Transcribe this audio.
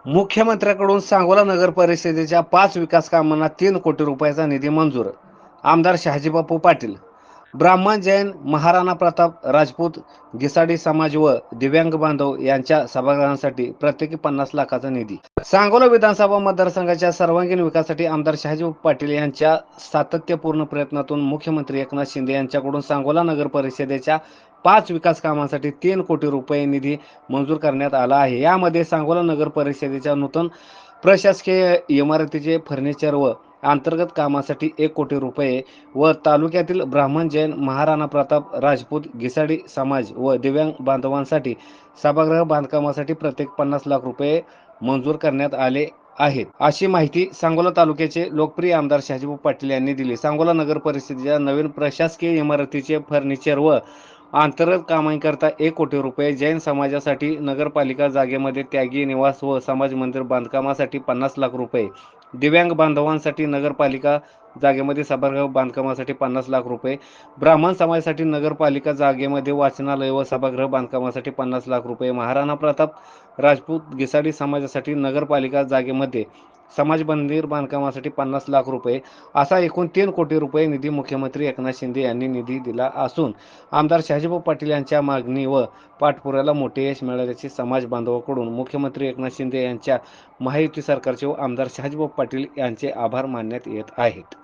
मुख्यमंत्र्यांकडून सांगोला नगर परिषदेच्या 5 विकास कामांना 3 कोटी रुपयाचा निधी मंजूर. आमदार शहाजीबापू पाटील. ब्राह्मण, जैन, महाराणा प्रताप, राजपूत, गिसाडी समाज व दिव्यांग बांधव यांच्या सभागृहांसाठी प्रत्येकी 50 लाखाचा निधी. सांगोला विधानसभा मतदारसंघाच्या सर्वांगीण विकासासाठी आमदार शहाजीबापू पाटील यांच्या सातत्यपूर्ण प्रयत्नातून मुख्यमंत्री एकनाथ शिंदे यांच्याकडून सांगोला नगर परिषदेच्या 5 विकास कामांसाठी 3 कोटी रुपये निधी मंजूर करण्यात आला आहे. यामध्ये सांगोला नगर परिषदेच्या नूतन प्रशासकीय इमारतीचे फर्निचर व अंतर्गत कामासाठी 1 कोटी रुपये व तालुक्यातील ब्राह्मण, जैन, महाराणा प्रताप, राजपूत, गिसाडी समाज व दिव्यांग बांधवांसाठी सभागृह बांधकामासाठी प्रत्येक 50 लाख रुपये मंजूर करण्यात आले आहेत, अशी माहिती सांगोला तालुक्याचे लोकप्रिय आमदार शहाजीबापू पाटील यांनी दिली. सांगोला नगर परिषदेच्या नवीन प्रशासकीय इमारतीचे फर्निचर व अंतर्गत कामांकरता 1 कोटी रुपये, जैन समाजासाठी नगरपालिका जागेमध्ये त्यागी निवास व समाज मंदिर बांधकामासाठी 50 लाख रुपये, दिव्यांग बांधवांसाठी नगरपालिका जागेमध्ये सभागृह बांधकामासाठी 50 लाख रुपये, ब्राह्मण समाजासाठी नगरपालिका जागेमध्ये वाचनालय व सभागृह बांधकामासाठी 50 लाख रुपये, महाराणा प्रताप, राजपूत, गिसाडी समाजासाठी नगरपालिका जागेमध्ये समाज मंदिर बांधकामासाठी 50 लाख रुपये असा एकूण 3 कोटी रुपये निधी मुख्यमंत्री एकनाथ शिंदे यांनी निधी दिला असून आमदार शहाजीबापू पाटील यांच्या मागणी व पाठपुराव्याला मोठे यश मिळाल्याचे समाज बांधवांकडून मुख्यमंत्री एकनाथ शिंदे यांच्या महायुती सरकारचे व आमदार शहाजीबापू पाटील यांचे आभार मानण्यात येत आहेत.